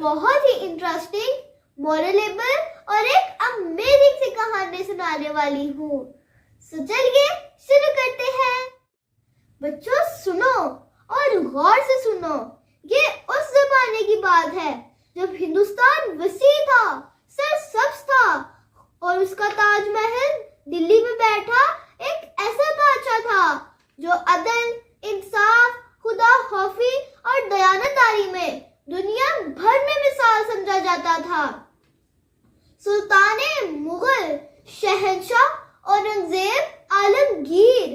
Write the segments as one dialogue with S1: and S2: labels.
S1: بہت ہی انٹرسٹنگ، مورلیبل اور ایک امیزنگ سی کہانی سنانے والی ہوں۔ سو چلیے شروع کرتے ہیں۔ بچوں سنو اور غور سے سنو، یہ اس زمانے کی بات ہے جب ہندوستان وسیع تھا، سرسبز تھا اور اس کا تاج محل دلی میں بیٹھا ایک ایسا بادشاہ تھا جو عدل، انصاف، خدا خوفی اور دیانتداری میں دنیا بھر میں مثال سمجھا جاتا تھا۔ سلطان مغل شہنشاہ اورنگزیب عالمگیر،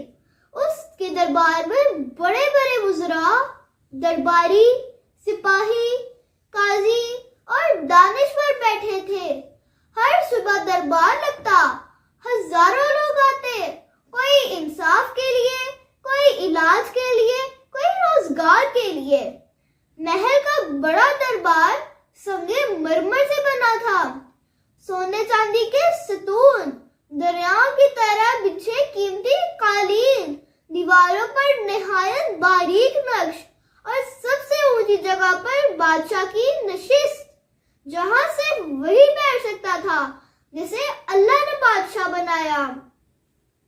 S1: اس کے دربار میں بڑے بڑے وزراء، درباری، سپاہی، قاضی اور دانشور بیٹھے تھے۔ ہر صبح دربار لگتا، ہزاروں لوگ آتے، کوئی انصاف کے لیے، کوئی علاج کے لیے، کوئی روزگار کے لیے۔ محل کا بڑا دربار سنگے مرمر سے بنا تھا، سونے چاندی کے ستون، دریاؤں کی طرح بچھے قیمتی قالین، دیواروں پر نہایت باریک نقش اور سب سے اونچی جگہ پر بادشاہ کی نشست، جہاں سے وہی بیٹھ سکتا تھا جسے اللہ نے بادشاہ بنایا۔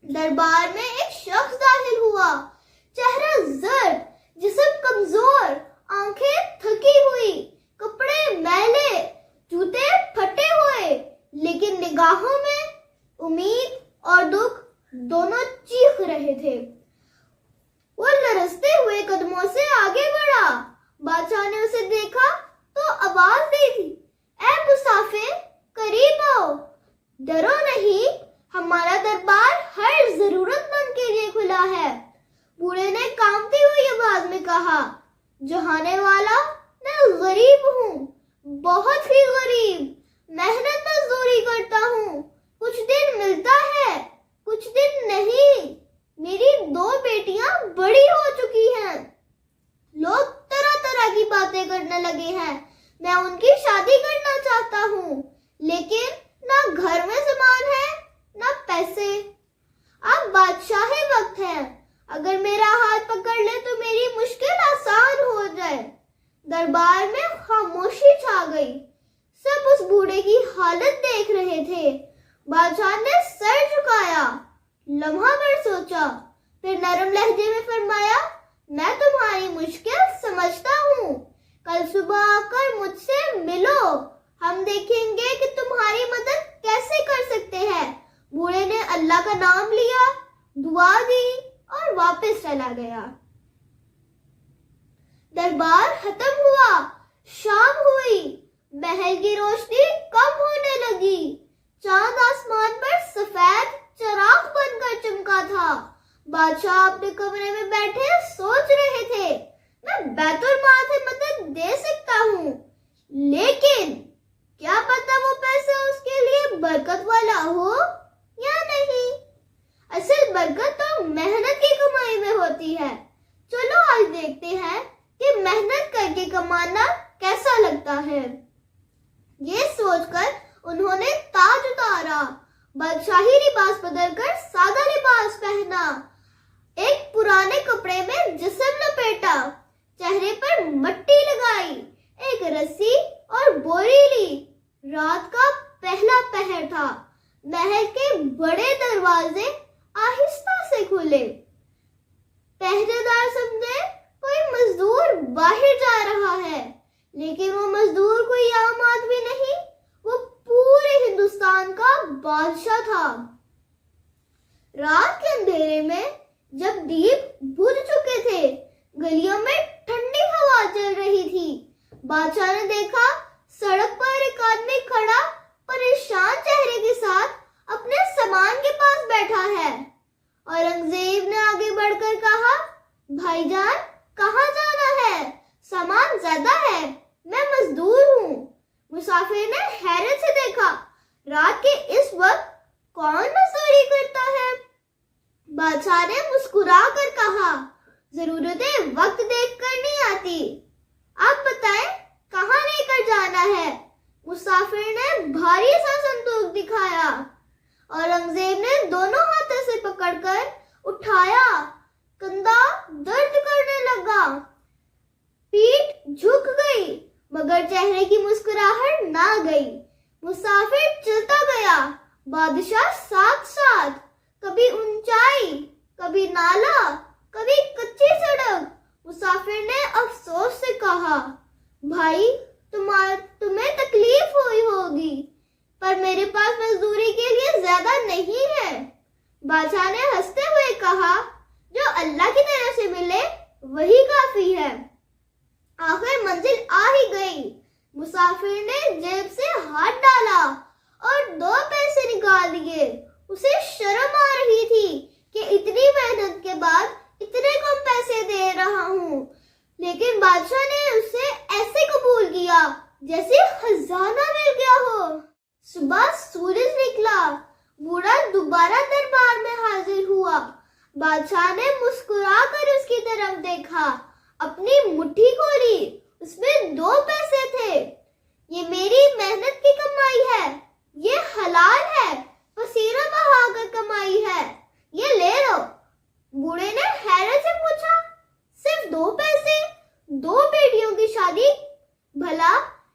S1: دربار میں ایک شخص داخل ہوا، چہرہ زرد، جسم کمزور، آنکھیں تھکی ہوئی، کپڑے میلے، جوتے پھٹے ہوئے، لیکن نگاہوں میں امید اور دکھ دونوں چیخ رہے تھے۔ وہ لرزتے ہوئے قدموں سے آگے بڑھا۔ بادشاہ نے اسے دیکھا تو آواز دی تھی، اے مسافر، قریب آؤ، ڈرو نہیں، ہمارا دربار ہر ضرورت مند کے لیے کھلا ہے۔ بوڑھے نے کانپتی ہوئی آواز میں کہا، جہانے والا، میں غریب ہوں، بہت ہی غریب، محنت مزدوری کرتا ہوں، کچھ دن ملتا ہے، کچھ دن نہیں، میری 2 بیٹیاں بڑی ہو چکی ہیں، لوگ طرح طرح کی باتیں کرنے لگے ہیں، میں ان کی شادی کرنا چاہتا ہوں، لیکن نہ گھر میں سامان ہے نہ پیسے۔ اب بادشاہی وقت ہے، اگر میرا ہاتھ پکڑ لے تو میری مشکل آسان ہو جائے۔ دربار میں خاموشی چھا گئی، سب اس بوڑھے کی حالت دیکھ رہے تھے۔ بادشاہ نے سر جھکایا، لمحہ بھر سوچا، پھر نرم لہجے میں فرمایا، میں تمہاری مشکل سمجھتا ہوں، کل صبح آ کر مجھ سے ملو، ہم دیکھیں گے کہ تمہاری مدد کیسے کر سکتے ہیں۔ بوڑھے نے اللہ کا نام لیا، دعا دی اور واپس چلا گیا۔ دربار ختم ہوا، شام ہوئی، محل کی روشنی کم ہونے لگی، چاند آسمان پر سفید چراغ بن کر چمکا تھا۔ بادشاہ اپنے کمرے میں بیٹھے سوچ رہے تھے، میں بیت المال سے مدد دے سکتا ہوں، لیکن کیا پتہ وہ پیسہ اس کے لیے برکت والا ہو یا نہیں۔ اصل برکت تو محنت کی کمائی میں ہوتی ہے۔ چلو آج دیکھتے ہیں کہ محنت کر کے کمانا کیسا لگتا ہے۔ یہ سوچ کر انہوں نے تاج اتارا، بادشاہی لباس بدل کر سادہ لباس پہنا، ایک پرانے کپڑے میں جسم لپیٹا، چہرے پر مٹی لگائی، ایک رسی اور بوری لی۔ رات کا پہلا پہر تھا، محل کے بڑے دروازے آہستہ سے کھلے۔ پہرے دار سمجھے کوئی مزدور باہر جا رہا ہے، لیکن وہ مزدور کوئی عام آدمی نہیں، وہ پورے ہندوستان کا بادشاہ تھا۔ رات کے اندھیرے میں جب دیپ بجھ چکے تھے، گلیوں میں ٹھنڈی ہوا چل رہی تھی، بادشاہ نے دیکھا سڑک پر ایک آدمی کھڑا پریشان چہرے کے ساتھ اپنے سامان کے پاس بیٹھا ہے۔ اورنگزیب نے آگے بڑھ کر کہا، بھائی جان، کہاں جانا ہے؟ سامان زیادہ ہے، میں مزدور ہوں۔ مسافر نے حیرت سے دیکھا، رات کے اس وقت کون مزدوری کرتا ہے؟ بادشاہ نے مسکرا کر کہا، ضرورتیں وقت دیکھ کر نہیں آتی، آپ بتائیں کہاں لے کر جانا ہے؟ مسافر نے بھاری سا صندوق دکھایا۔ اورنگزیب نے دونوں ہاتھوں سے پکڑ کر اٹھایا، کندھا درد کرنے لگا، پیٹھ جھک گئی، مگر मगर चेहरे की मुस्कुराहट ना गई। मुसाफिर चलता गया, बादशाह साथ साथ, कभी ऊंचाई, कभी नाला, कभी कच्ची सड़क। मुसाफिर ने अफसोस से कहा, भाई तुम्हें तकलीफ हुई होगी, पर मेरे पास मजदूरी के लिए ज्यादा नहीं है। बादशाह ने हंसते हुए कहा, जो अल्लाह की तरफ से मिले वही काफी है। आखिर मंजिल आ ही गई। मुसाफिर ने जेब से हाथ डाला और 2 पैसे निकाल लिए। उसे शर्म आ रही थी कि इतनी मेहनत के बाद इतने कम पैसे दे रहा हूँ, लेकिन बादशाह ने उसे ऐसे कबूल किया जैसे खजाना मिल गया हो। सुबह सूरज निकला, बूढ़ा दोबारा दरबार में हाजिर हुआ। बादशाह ने मुस्कुराकर उसकी तरफ देखा, अपनी मुट्ठी खोली, उसमें 2 पैसे थे। ये मेरी मेहनत की कमाई है, ये हलाल है, पसीना बहाकर कमाई है, ये ले लो। बूढ़े ने हैरत से पूछा, सिर्फ 2 पैसे, 2 बेटियों की शादी, भला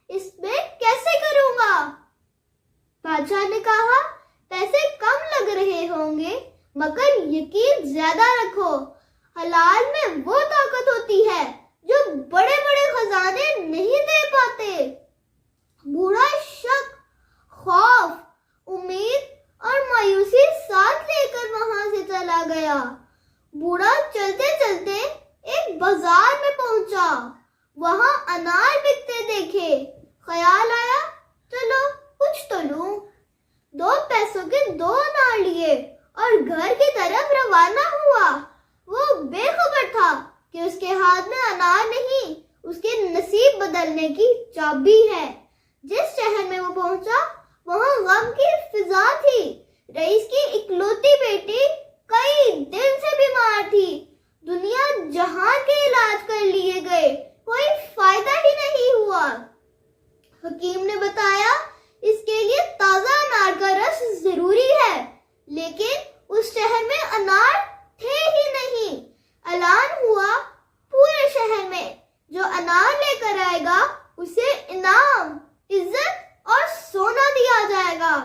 S1: इसमें कैसे करूंगा? बादशाह ने कहा, पैसे कम लग रहे होंगे, मगर यकीन ज्यादा रखो, हलाल में वो ताकत होती है जो बड़े बड़े खजाने नहीं दे पाते। बूढ़ा शक, खौफ, उम्मीद और मायूसी साथ लेकर वहां से चला गया। बूढ़ा चलते चलते एक बाजार में पहुंचा। वहां अनार बिकते देखे। ख्याल आया, चलो कुछ तो लूं। 2 पैसों के 2 अनार लिए और घर की तरफ रवाना हुआ। वो बेखबर था कि उसके हाथ में अनार नहीं, उसके नसीब बदलने की चाबी है। जिस शहर में वो पहुंचा, वहां गम की फिजा थी। रईस की इकलौती बेटी कई दिन से बीमार थी। दुनिया जहां के इलाज कर लिए गए, कोई फायदा ही नहीं हुआ। हकीम ने बताया, इसके लिए ताजा अनार का रस जरूरी है, लेकिन उस शहर में अनार थे ही नहीं। ऐलान हुआ पूरे शहर में, जो अनार लेकर आएगा उसे इनाम, इज्जत और सोना दिया जाएगा।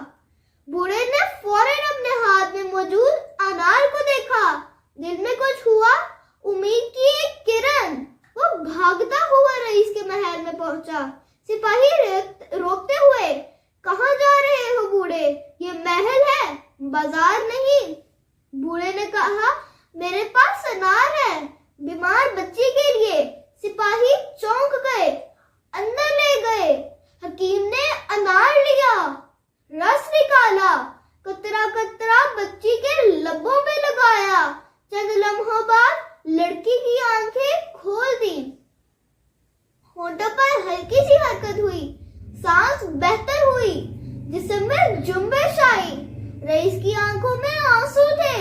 S1: बूढ़े ने फौरन अपने हाथ में मौजूद अनार को देखा। दिल में कुछ हुआ, उम्मीद की एक किरण। वो भागता हुआ रईस के महल में पहुंचा। सिपाही रोकते हुए, कहाँ जा रहे हो बूढ़े? ये महल है, बाजार नहीं। बूढ़े ने कहा, मेरे पास अनार है, बीमार बच्ची के लिए। सिपाही चौंक गए, अंदर ले गए। हकीम ने अनार लिया, रस निकाला, कतरा कतरा बच्ची के लबों में लगाया। चंद लम्हों बाद लड़की की आंखें खोल दी। होठों पर हल्की सी हरकत हुई, सांस बेहतर हुई, जिस्म में जुम्बिश आई। रईस की आंखों में आंसू थे।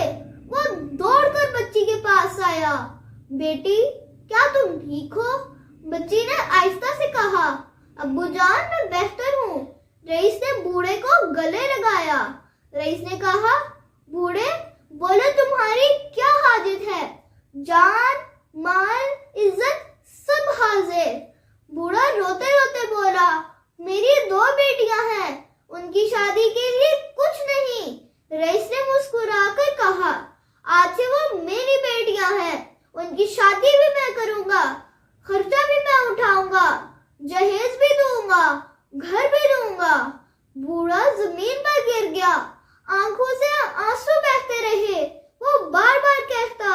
S1: वो दौड़कर बच्ची के पास आया। बेटी, क्या तुम ठीक हो? बच्ची ने आहिस्ता से कहा, अब्बू जान, मैं बेहतर हूँ। रईस ने बूढ़े को गले लगाया। रईस ने कहा, बूढ़े, बोलो तुम्हारी क्या हाजत है? जान, माल, इज्जत सब हाजिर। बूढ़ा रोते रोते बोला, मेरी 2 बेटियां हैं, उनकी शादी के लिए कुछ नहीं। रईस ने मुस्कुराकर कहा, आज से वो मेरी बेटियां हैं, उनकी शादी भी मैं करूंगा, खर्चा भी मैं उठाऊंगा, जहेज भी दूंगा, घर भी दूंगा। बूढ़ा जमीन पर गिर गया, आंखों से आंसू बहते रहे। वो बार बार कहता,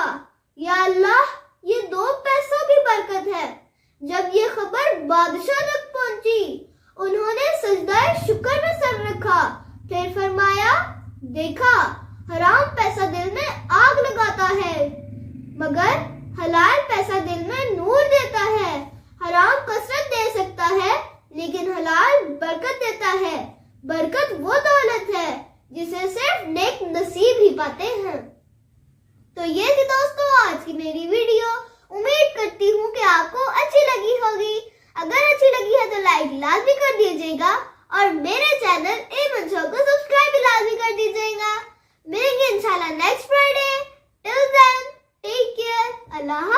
S1: या अल्लाह, ये 2 पैसों की बरकत है। जब ये खबर बादशाह तक पहुंची, उन्होंने सजदाए शुक्र में सर रखा। फिर फरमाया, देखा, हराम पैसा दिल में आग लगाता है, मगर हलाल पैसा दिल में नूर देता है। हराम कसरत दे सकता है, लेकिन हलाल बरकत देता है। बरकत वो दौलत है जिसे सिर्फ नेक नसीब ही पाते हैं। तो ये थी दोस्तों आज की मेरी वीडियो। उम्मीद करती हूँ कि आपको अच्छी लगी होगी। अगर अच्छी लगी है तो लाइक लाजमी कर दीजिएगा और मेरे चैनल एमन शो को सब्सक्राइब भी लाजमी कर दीजिएगा। मिलेंगे इंशाल्लाह next Friday. Till then take care, अल्लाह।